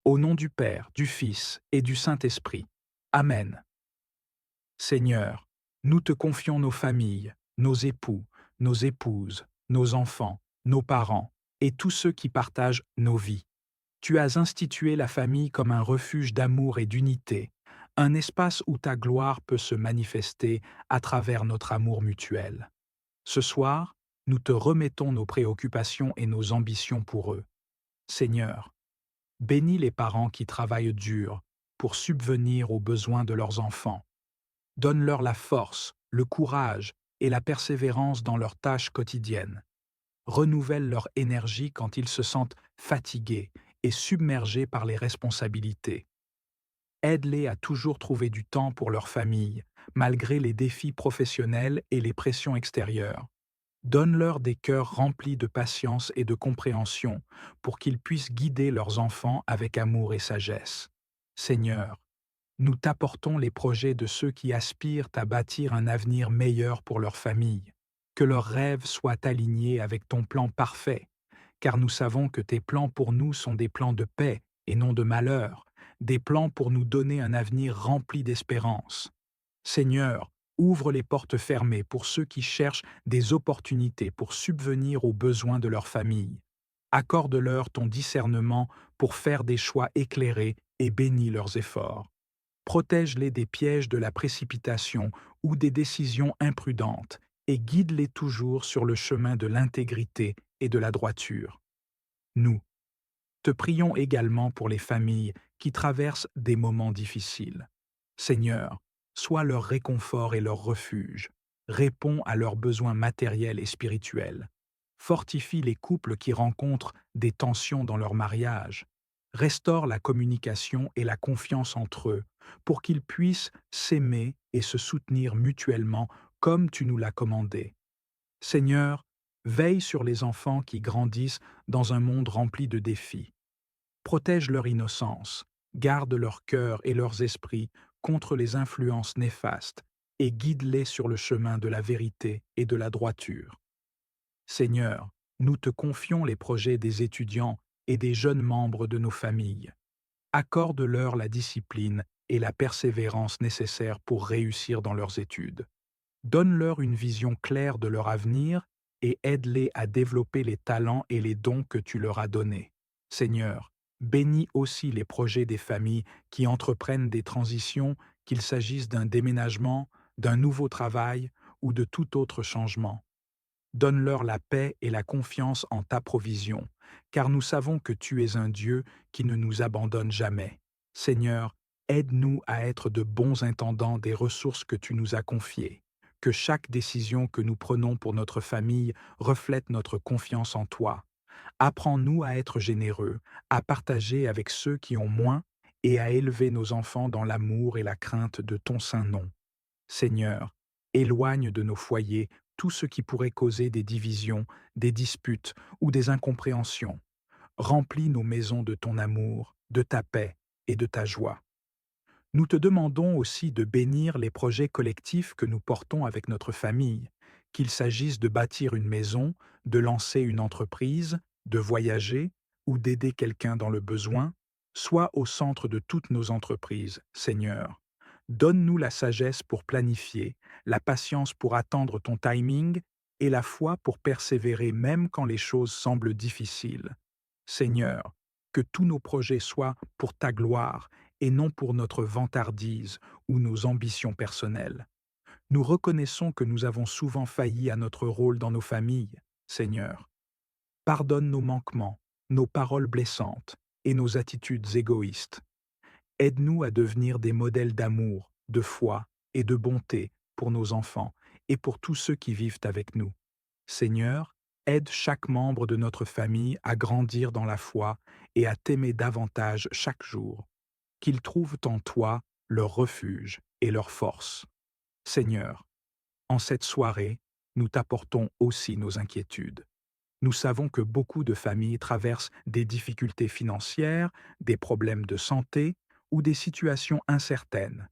Au nom du Père, du Fils et du Saint-Esprit. Amen. Seigneur, nous te confions nos familles, nos époux, nos épouses, nos enfants, nos parents et tous ceux qui partagent nos vies. Tu as institué la famille comme un refuge d'amour et d'unité, un espace où ta gloire peut se manifester à travers notre amour mutuel. Ce soir, nous te remettons nos préoccupations et nos ambitions pour eux. Seigneur, bénis les parents qui travaillent dur pour subvenir aux besoins de leurs enfants. Donne-leur la force, le courage et la persévérance dans leurs tâches quotidiennes. Renouvelle leur énergie quand ils se sentent fatigués et submergés par les responsabilités. Aide-les à toujours trouver du temps pour leur famille, malgré les défis professionnels et les pressions extérieures. Donne-leur des cœurs remplis de patience et de compréhension pour qu'ils puissent guider leurs enfants avec amour et sagesse. Seigneur, nous t'apportons les projets de ceux qui aspirent à bâtir un avenir meilleur pour leur famille. Que leurs rêves soient alignés avec ton plan parfait, car nous savons que tes plans pour nous sont des plans de paix et non de malheur, des plans pour nous donner un avenir rempli d'espérance. Seigneur, ouvre les portes fermées pour ceux qui cherchent des opportunités pour subvenir aux besoins de leur famille. Accorde-leur ton discernement pour faire des choix éclairés et bénis leurs efforts. Protège-les des pièges de la précipitation ou des décisions imprudentes et guide-les toujours sur le chemin de l'intégrité et de la droiture. Nous te prions également pour les familles qui traversent des moments difficiles. Seigneur, sois leur réconfort et leur refuge. Réponds à leurs besoins matériels et spirituels. Fortifie les couples qui rencontrent des tensions dans leur mariage. Restaure la communication et la confiance entre eux pour qu'ils puissent s'aimer et se soutenir mutuellement comme tu nous l'as commandé. Seigneur, veille sur les enfants qui grandissent dans un monde rempli de défis. Protège leur innocence, garde leur cœur et leurs esprits contre les influences néfastes et guide-les sur le chemin de la vérité et de la droiture. Seigneur, nous te confions les projets des étudiants et des jeunes membres de nos familles. Accorde-leur la discipline et la persévérance nécessaires pour réussir dans leurs études. Donne-leur une vision claire de leur avenir et aide-les à développer les talents et les dons que tu leur as donnés. Seigneur, bénis aussi les projets des familles qui entreprennent des transitions, qu'il s'agisse d'un déménagement, d'un nouveau travail ou de tout autre changement. Donne-leur la paix et la confiance en ta provision, car nous savons que tu es un Dieu qui ne nous abandonne jamais. Seigneur, aide-nous à être de bons intendants des ressources que tu nous as confiées. Que chaque décision que nous prenons pour notre famille reflète notre confiance en toi. Apprends-nous à être généreux, à partager avec ceux qui ont moins et à élever nos enfants dans l'amour et la crainte de ton saint nom. Seigneur, éloigne de nos foyers tout ce qui pourrait causer des divisions, des disputes ou des incompréhensions. Remplis nos maisons de ton amour, de ta paix et de ta joie. Nous te demandons aussi de bénir les projets collectifs que nous portons avec notre famille, qu'il s'agisse de bâtir une maison, de lancer une entreprise, de voyager ou d'aider quelqu'un dans le besoin. Sois au centre de toutes nos entreprises, Seigneur. Donne-nous la sagesse pour planifier, la patience pour attendre ton timing et la foi pour persévérer même quand les choses semblent difficiles. Seigneur, que tous nos projets soient pour ta gloire et non pour notre vantardise ou nos ambitions personnelles. Nous reconnaissons que nous avons souvent failli à notre rôle dans nos familles, Seigneur. Pardonne nos manquements, nos paroles blessantes et nos attitudes égoïstes. Aide-nous à devenir des modèles d'amour, de foi et de bonté pour nos enfants et pour tous ceux qui vivent avec nous. Seigneur, aide chaque membre de notre famille à grandir dans la foi et à t'aimer davantage chaque jour. Qu'ils trouvent en toi leur refuge et leur force. Seigneur, en cette soirée, nous t'apportons aussi nos inquiétudes. Nous savons que beaucoup de familles traversent des difficultés financières, des problèmes de santé ou des situations incertaines.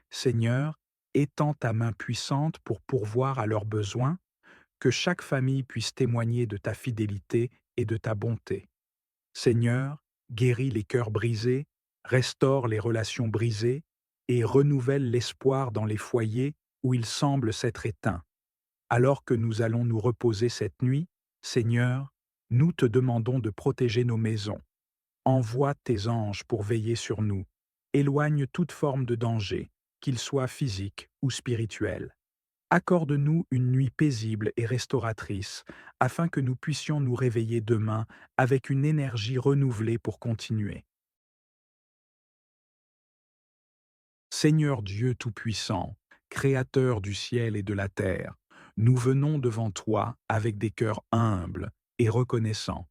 Seigneur, étends ta main puissante pour pourvoir à leurs besoins, que chaque famille puisse témoigner de ta fidélité et de ta bonté. Seigneur, guéris les cœurs brisés, restaure les relations brisées et renouvelle l'espoir dans les foyers où il semble s'être éteint. Alors que nous allons nous reposer cette nuit, Seigneur, nous te demandons de protéger nos maisons. Envoie tes anges pour veiller sur nous. Éloigne toute forme de danger, qu'il soit physique ou spirituel. Accorde-nous une nuit paisible et restauratrice, afin que nous puissions nous réveiller demain avec une énergie renouvelée pour continuer. Seigneur Dieu Tout-Puissant, Créateur du ciel et de la terre, nous venons devant toi avec des cœurs humbles et reconnaissants.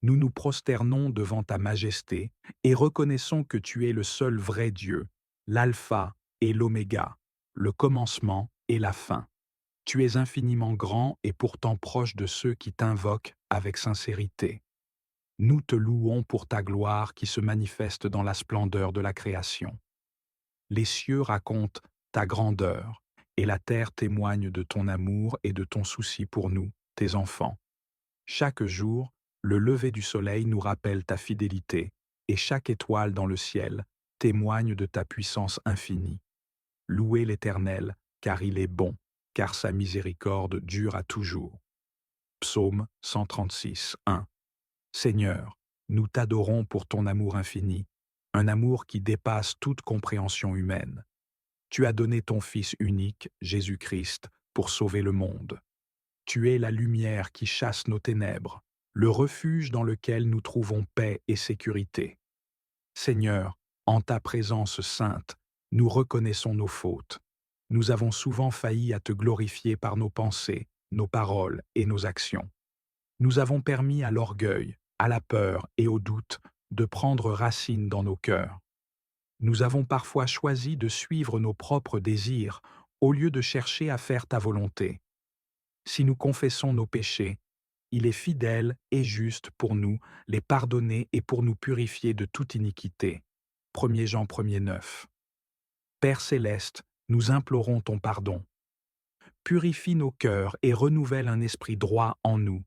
Nous nous prosternons devant ta majesté et reconnaissons que tu es le seul vrai Dieu, l'alpha et l'oméga, le commencement et la fin. Tu es infiniment grand et pourtant proche de ceux qui t'invoquent avec sincérité. Nous te louons pour ta gloire qui se manifeste dans la splendeur de la création. Les cieux racontent ta grandeur, et la terre témoigne de ton amour et de ton souci pour nous, tes enfants. Chaque jour, le lever du soleil nous rappelle ta fidélité, et chaque étoile dans le ciel témoigne de ta puissance infinie. Louez l'Éternel, car il est bon, car sa miséricorde dure à toujours. Psaume 136, 1. Seigneur, nous t'adorons pour ton amour infini, un amour qui dépasse toute compréhension humaine. Tu as donné ton Fils unique, Jésus-Christ, pour sauver le monde. Tu es la lumière qui chasse nos ténèbres, le refuge dans lequel nous trouvons paix et sécurité. Seigneur, en ta présence sainte, nous reconnaissons nos fautes. Nous avons souvent failli à te glorifier par nos pensées, nos paroles et nos actions. Nous avons permis à l'orgueil, à la peur et au doute de prendre racine dans nos cœurs. Nous avons parfois choisi de suivre nos propres désirs au lieu de chercher à faire ta volonté. Si nous confessons nos péchés, il est fidèle et juste pour nous les pardonner et pour nous purifier de toute iniquité. 1 Jean 1,9. Père céleste, nous implorons ton pardon. Purifie nos cœurs et renouvelle un esprit droit en nous.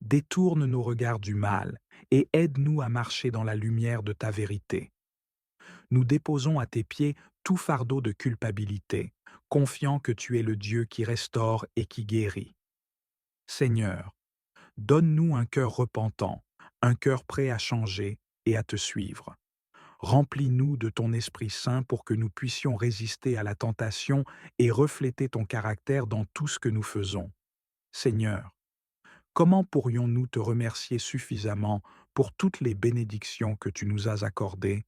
Détourne nos regards du mal et aide-nous à marcher dans la lumière de ta vérité. Nous déposons à tes pieds tout fardeau de culpabilité, confiant que tu es le Dieu qui restaure et qui guérit. Seigneur, donne-nous un cœur repentant, un cœur prêt à changer et à te suivre. Remplis-nous de ton Esprit Saint pour que nous puissions résister à la tentation et refléter ton caractère dans tout ce que nous faisons. Seigneur, comment pourrions-nous te remercier suffisamment pour toutes les bénédictions que tu nous as accordées?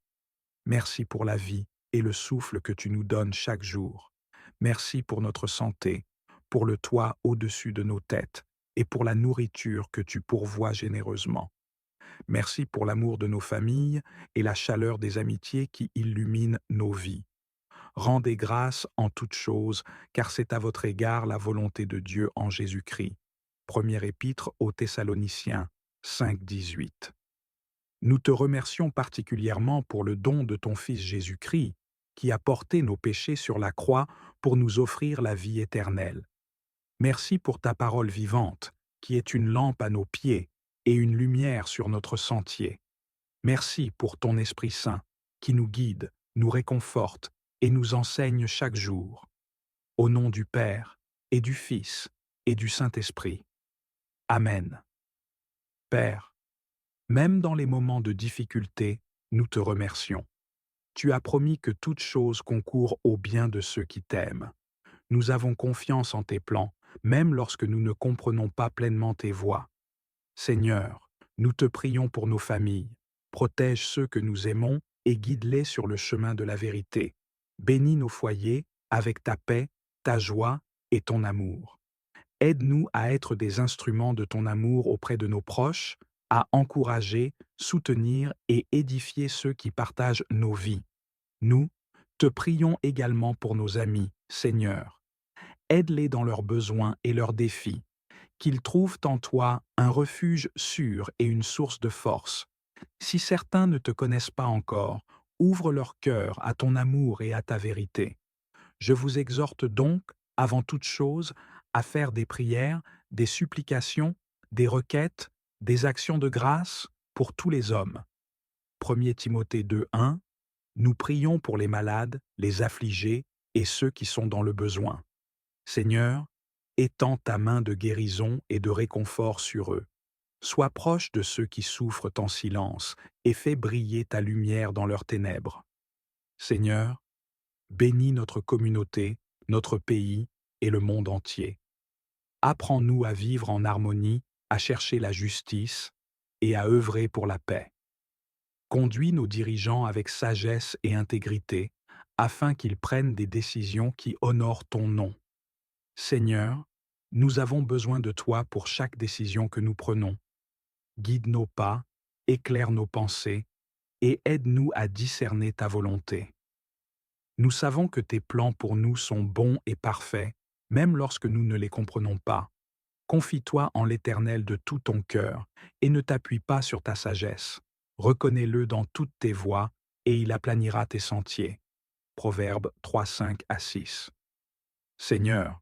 Merci pour la vie et le souffle que tu nous donnes chaque jour. Merci pour notre santé, pour le toit au-dessus de nos têtes et pour la nourriture que tu pourvois généreusement. Merci pour l'amour de nos familles et la chaleur des amitiés qui illuminent nos vies. Rendez grâce en toutes choses, car c'est à votre égard la volonté de Dieu en Jésus-Christ. Première épître aux Thessaloniciens 5,18. Nous te remercions particulièrement pour le don de ton Fils Jésus-Christ, qui a porté nos péchés sur la croix pour nous offrir la vie éternelle. Merci pour ta parole vivante, qui est une lampe à nos pieds et une lumière sur notre sentier. Merci pour ton Esprit Saint, qui nous guide, nous réconforte et nous enseigne chaque jour. Au nom du Père, et du Fils, et du Saint-Esprit. Amen. Père, même dans les moments de difficulté, nous te remercions. Tu as promis que toute chose concourt au bien de ceux qui t'aiment. Nous avons confiance en tes plans, même lorsque nous ne comprenons pas pleinement tes voies. Seigneur, nous te prions pour nos familles. Protège ceux que nous aimons et guide-les sur le chemin de la vérité. Bénis nos foyers avec ta paix, ta joie et ton amour. Aide-nous à être des instruments de ton amour auprès de nos proches, à encourager, soutenir et édifier ceux qui partagent nos vies. Nous te prions également pour nos amis, Seigneur. Aide-les dans leurs besoins et leurs défis, qu'ils trouvent en toi un refuge sûr et une source de force. Si certains ne te connaissent pas encore, ouvre leur cœur à ton amour et à ta vérité. Je vous exhorte donc, avant toute chose, à faire des prières, des supplications, des requêtes, des actions de grâce pour tous les hommes, 1 Timothée 2:1, nous prions pour les malades, les affligés et ceux qui sont dans le besoin. Seigneur, étends ta main de guérison et de réconfort sur eux. Sois proche de ceux qui souffrent en silence et fais briller ta lumière dans leurs ténèbres. Seigneur, bénis notre communauté, notre pays et le monde entier. Apprends-nous à vivre en harmonie, à chercher la justice et à œuvrer pour la paix. Conduis nos dirigeants avec sagesse et intégrité, afin qu'ils prennent des décisions qui honorent ton nom. Seigneur, nous avons besoin de toi pour chaque décision que nous prenons. Guide nos pas, éclaire nos pensées et aide-nous à discerner ta volonté. Nous savons que tes plans pour nous sont bons et parfaits, même lorsque nous ne les comprenons pas. Confie-toi en l'Éternel de tout ton cœur et ne t'appuie pas sur ta sagesse. Reconnais-le dans toutes tes voies et il aplanira tes sentiers. Proverbes 3:5-6. Seigneur,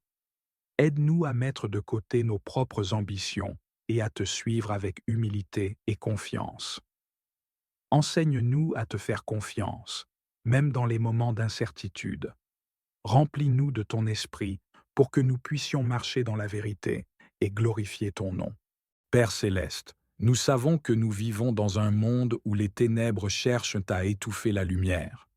aide-nous à mettre de côté nos propres ambitions et à te suivre avec humilité et confiance. Enseigne-nous à te faire confiance, même dans les moments d'incertitude. Remplis-nous de ton esprit pour que nous puissions marcher dans la vérité et glorifier ton nom. Père céleste, nous savons que nous vivons dans un monde où les ténèbres cherchent à étouffer la lumière.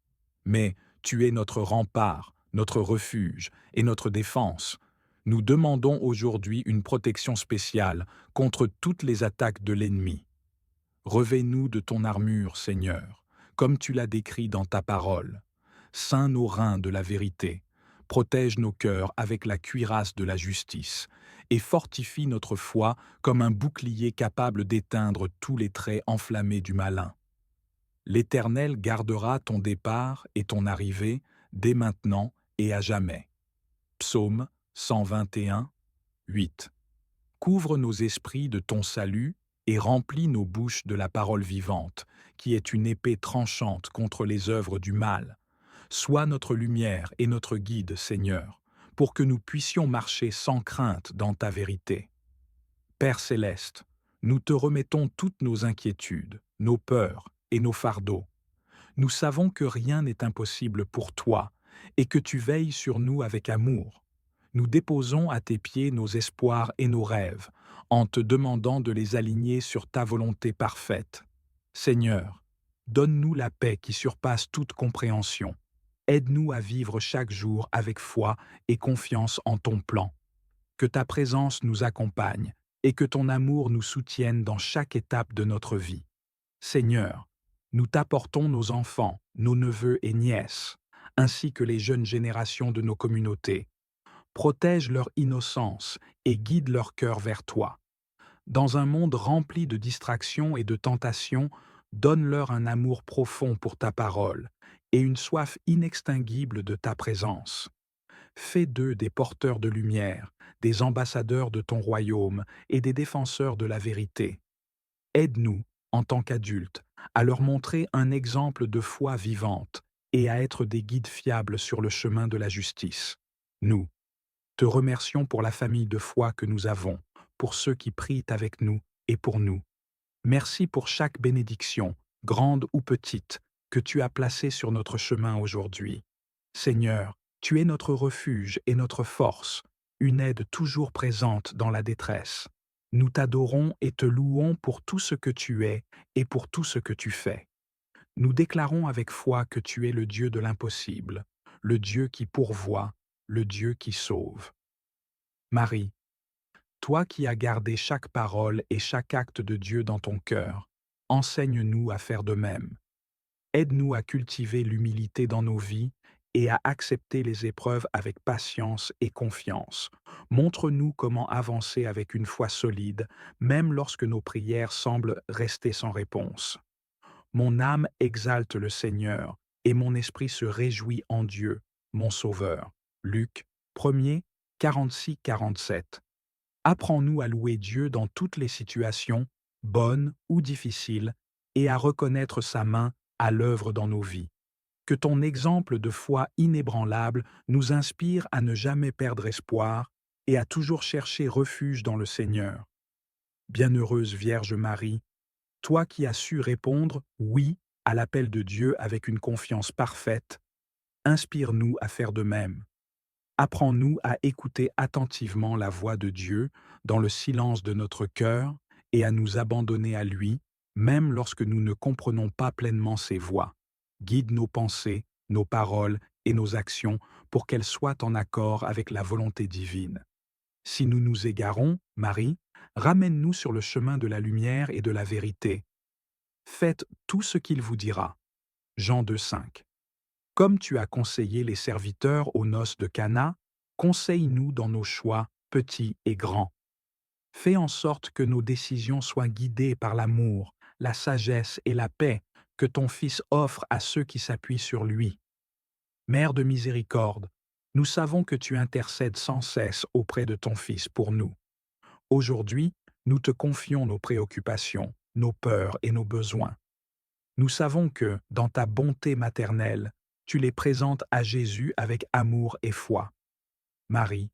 Mais tu es notre rempart, notre refuge et notre défense. Nous demandons aujourd'hui une protection spéciale contre toutes les attaques de l'ennemi. Revêt-nous de ton armure, Seigneur, comme tu l'as décrit dans ta parole. Ceins nos reins de la vérité, protège nos cœurs avec la cuirasse de la justice, et fortifie notre foi comme un bouclier capable d'éteindre tous les traits enflammés du malin. L'Éternel gardera ton départ et ton arrivée dès maintenant et à jamais. Psaume 121, 8. Couvre nos esprits de ton salut et remplis nos bouches de la parole vivante, qui est une épée tranchante contre les œuvres du mal. Sois notre lumière et notre guide, Seigneur, pour que nous puissions marcher sans crainte dans ta vérité. Père céleste, nous te remettons toutes nos inquiétudes, nos peurs et nos fardeaux. Nous savons que rien n'est impossible pour toi et que tu veilles sur nous avec amour. Nous déposons à tes pieds nos espoirs et nos rêves, en te demandant de les aligner sur ta volonté parfaite. Seigneur, donne-nous la paix qui surpasse toute compréhension. Aide-nous à vivre chaque jour avec foi et confiance en ton plan. Que ta présence nous accompagne et que ton amour nous soutienne dans chaque étape de notre vie. Seigneur, nous t'apportons nos enfants, nos neveux et nièces, ainsi que les jeunes générations de nos communautés. Protège leur innocence et guide leur cœur vers toi. Dans un monde rempli de distractions et de tentations, donne-leur un amour profond pour ta parole et une soif inextinguible de ta présence. Fais d'eux des porteurs de lumière, des ambassadeurs de ton royaume et des défenseurs de la vérité. Aide-nous, en tant qu'adultes, à leur montrer un exemple de foi vivante et à être des guides fiables sur le chemin de la justice. Nous te remercions pour la famille de foi que nous avons, pour ceux qui prient avec nous et pour nous. Merci pour chaque bénédiction, grande ou petite, que tu as placée sur notre chemin aujourd'hui. Seigneur, tu es notre refuge et notre force, une aide toujours présente dans la détresse. Nous t'adorons et te louons pour tout ce que tu es et pour tout ce que tu fais. Nous déclarons avec foi que tu es le Dieu de l'impossible, le Dieu qui pourvoit, le Dieu qui sauve. Marie, toi qui as gardé chaque parole et chaque acte de Dieu dans ton cœur, enseigne-nous à faire de même. Aide-nous à cultiver l'humilité dans nos vies et à accepter les épreuves avec patience et confiance. Montre-nous comment avancer avec une foi solide, même lorsque nos prières semblent rester sans réponse. Mon âme exalte le Seigneur, et mon esprit se réjouit en Dieu, mon Sauveur. Luc 1er, 46-47. Apprends-nous à louer Dieu dans toutes les situations, bonnes ou difficiles, et à reconnaître sa main à l'œuvre dans nos vies. Que ton exemple de foi inébranlable nous inspire à ne jamais perdre espoir et à toujours chercher refuge dans le Seigneur. Bienheureuse Vierge Marie, toi qui as su répondre « oui » à l'appel de Dieu avec une confiance parfaite, inspire-nous à faire de même. Apprends-nous à écouter attentivement la voix de Dieu dans le silence de notre cœur et à nous abandonner à lui, même lorsque nous ne comprenons pas pleinement ses voix. Guide nos pensées, nos paroles et nos actions pour qu'elles soient en accord avec la volonté divine. Si nous nous égarons, Marie, ramène-nous sur le chemin de la lumière et de la vérité. Faites tout ce qu'il vous dira. Jean 2,5. Comme tu as conseillé les serviteurs aux noces de Cana, conseille-nous dans nos choix, petits et grands. Fais en sorte que nos décisions soient guidées par l'amour, la sagesse et la paix que ton Fils offre à ceux qui s'appuient sur lui. Mère de miséricorde, nous savons que tu intercèdes sans cesse auprès de ton Fils pour nous. Aujourd'hui, nous te confions nos préoccupations, nos peurs et nos besoins. Nous savons que, dans ta bonté maternelle, tu les présentes à Jésus avec amour et foi. Marie,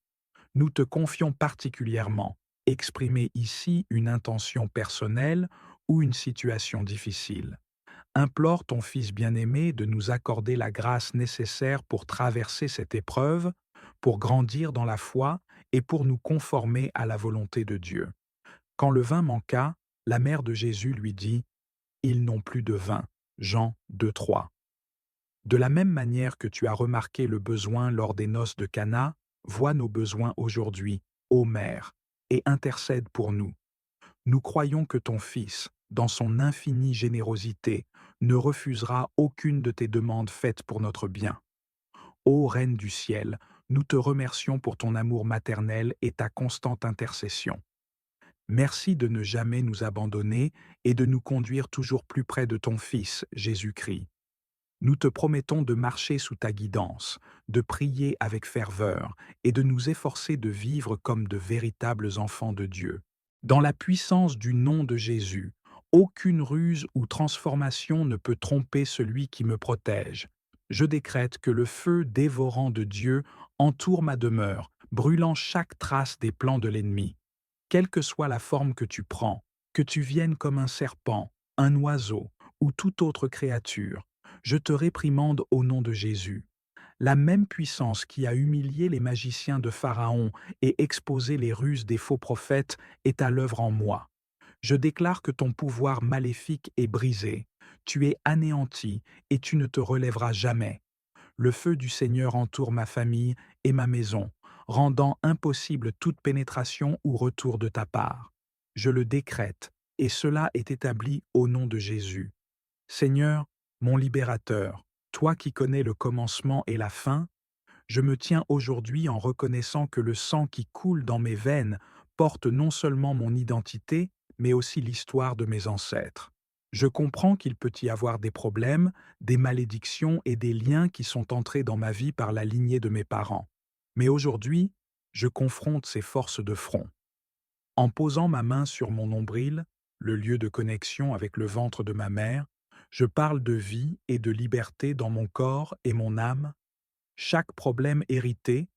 nous te confions particulièrement exprimer ici une intention personnelle ou une situation difficile. Implore ton Fils bien-aimé de nous accorder la grâce nécessaire pour traverser cette épreuve, pour grandir dans la foi et pour nous conformer à la volonté de Dieu. Quand le vin manqua, la mère de Jésus lui dit « Ils n'ont plus de vin ». Jean 2,3. De la même manière que tu as remarqué le besoin lors des noces de Cana, vois nos besoins aujourd'hui, ô Mère, et intercède pour nous. Nous croyons que ton Fils, dans son infinie générosité, ne refusera aucune de tes demandes faites pour notre bien. Ô Reine du ciel, nous te remercions pour ton amour maternel et ta constante intercession. Merci de ne jamais nous abandonner et de nous conduire toujours plus près de ton Fils, Jésus-Christ. Nous te promettons de marcher sous ta guidance, de prier avec ferveur et de nous efforcer de vivre comme de véritables enfants de Dieu. Dans la puissance du nom de Jésus, aucune ruse ou transformation ne peut tromper celui qui me protège. Je décrète que le feu dévorant de Dieu entoure ma demeure, brûlant chaque trace des plans de l'ennemi. Quelle que soit la forme que tu prends, que tu viennes comme un serpent, un oiseau ou toute autre créature, je te réprimande au nom de Jésus. La même puissance qui a humilié les magiciens de Pharaon et exposé les ruses des faux prophètes est à l'œuvre en moi. Je déclare que ton pouvoir maléfique est brisé, tu es anéanti et tu ne te relèveras jamais. Le feu du Seigneur entoure ma famille et ma maison, rendant impossible toute pénétration ou retour de ta part. Je le décrète, et cela est établi au nom de Jésus. Seigneur, mon libérateur, toi qui connais le commencement et la fin, je me tiens aujourd'hui en reconnaissant que le sang qui coule dans mes veines porte non seulement mon identité, mais aussi l'histoire de mes ancêtres. Je comprends qu'il peut y avoir des problèmes, des malédictions et des liens qui sont entrés dans ma vie par la lignée de mes parents. Mais aujourd'hui, je confronte ces forces de front. En posant ma main sur mon nombril, le lieu de connexion avec le ventre de ma mère, je parle de vie et de liberté dans mon corps et mon âme. Chaque problème hérité,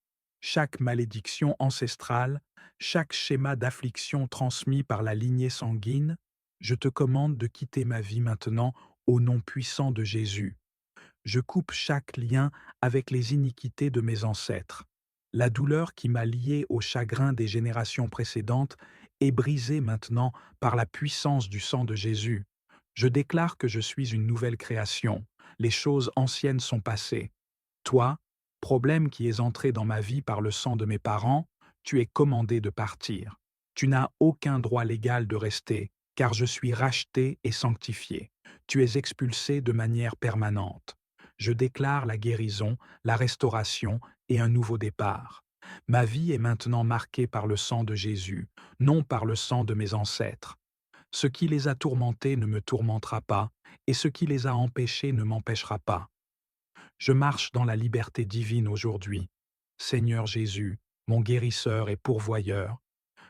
chaque malédiction ancestrale, chaque schéma d'affliction transmis par la lignée sanguine, je te commande de quitter ma vie maintenant au nom puissant de Jésus. Je coupe chaque lien avec les iniquités de mes ancêtres. La douleur qui m'a lié au chagrin des générations précédentes est brisée maintenant par la puissance du sang de Jésus. Je déclare que je suis une nouvelle création. Les choses anciennes sont passées. Toi, problème qui es entré dans ma vie par le sang de mes parents, tu es commandé de partir. Tu n'as aucun droit légal de rester, car je suis racheté et sanctifié. Tu es expulsé de manière permanente. Je déclare la guérison, la restauration et un nouveau départ. Ma vie est maintenant marquée par le sang de Jésus, non par le sang de mes ancêtres. Ce qui les a tourmentés ne me tourmentera pas, et ce qui les a empêchés ne m'empêchera pas. Je marche dans la liberté divine aujourd'hui. Seigneur Jésus, mon guérisseur et pourvoyeur,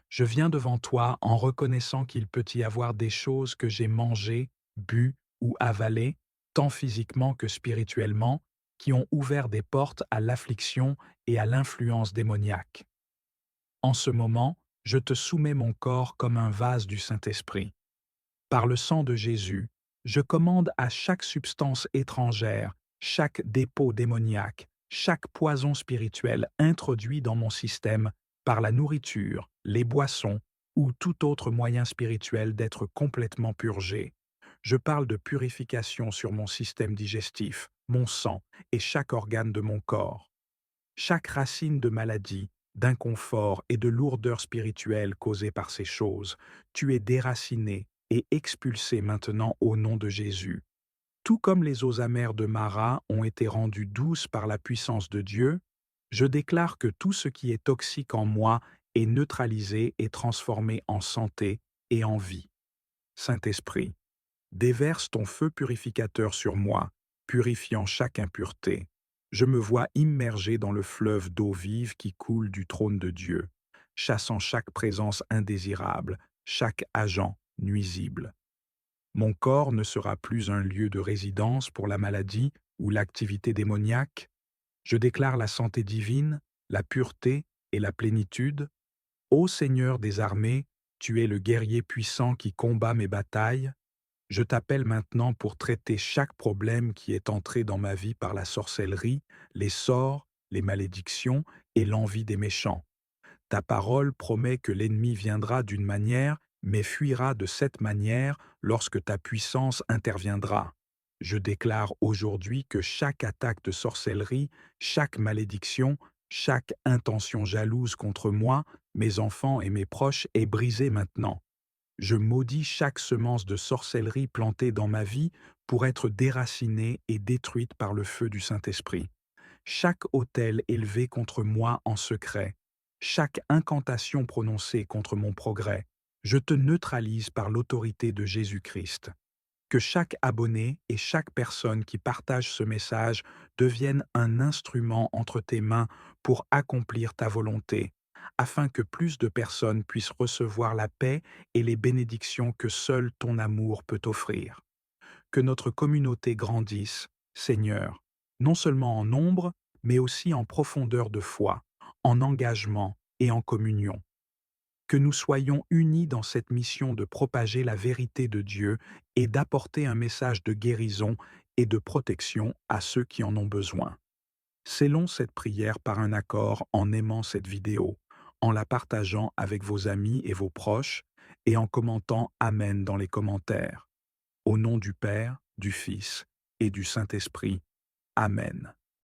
je viens devant toi en reconnaissant qu'il peut y avoir des choses que j'ai mangées, bues ou avalées, tant physiquement que spirituellement, qui ont ouvert des portes à l'affliction et à l'influence démoniaque. En ce moment, je te soumets mon corps comme un vase du Saint-Esprit. Par le sang de Jésus, Je commande à chaque substance étrangère, chaque dépôt démoniaque, chaque poison spirituel introduit dans mon système par la nourriture, les boissons ou tout autre moyen spirituel d'être complètement purgé. Je parle de purification sur mon système digestif, mon sang et chaque organe de mon corps. Chaque racine de maladie, d'inconfort et de lourdeur spirituelle causée par ces choses, tu es déraciné et expulsé maintenant au nom de Jésus. Tout comme les eaux amères de Mara ont été rendues douces par la puissance de Dieu, je déclare que tout ce qui est toxique en moi est neutralisé et transformé en santé et en vie. Saint-Esprit, déverse ton feu purificateur sur moi, purifiant chaque impureté. Je me vois immergé dans le fleuve d'eau vive qui coule du trône de Dieu, chassant chaque présence indésirable, chaque agent nuisible. Mon corps ne sera plus un lieu de résidence pour la maladie ou l'activité démoniaque. Je déclare la santé divine, la pureté et la plénitude. Ô Seigneur des armées, tu es le guerrier puissant qui combat mes batailles. Je t'appelle maintenant pour traiter chaque problème qui est entré dans ma vie par la sorcellerie, les sorts, les malédictions et l'envie des méchants. Ta parole promet que l'ennemi viendra d'une manière, mais fuira de cette manière lorsque ta puissance interviendra. Je déclare aujourd'hui que chaque attaque de sorcellerie, chaque malédiction, chaque intention jalouse contre moi, mes enfants et mes proches est brisée maintenant. Je maudis chaque semence de sorcellerie plantée dans ma vie pour être déracinée et détruite par le feu du Saint-Esprit. Chaque autel élevé contre moi en secret, chaque incantation prononcée contre mon progrès, je te neutralise par l'autorité de Jésus-Christ. Que chaque abonné et chaque personne qui partage ce message devienne un instrument entre tes mains pour accomplir ta volonté, afin que plus de personnes puissent recevoir la paix et les bénédictions que seul ton amour peut offrir. Que notre communauté grandisse, Seigneur, non seulement en nombre, mais aussi en profondeur de foi, en engagement et en communion. Que nous soyons unis dans cette mission de propager la vérité de Dieu et d'apporter un message de guérison et de protection à ceux qui en ont besoin. Scellons cette prière par un accord en aimant cette vidéo, en la partageant avec vos amis et vos proches, et en commentant Amen dans les commentaires. Au nom du Père, du Fils et du Saint-Esprit. Amen.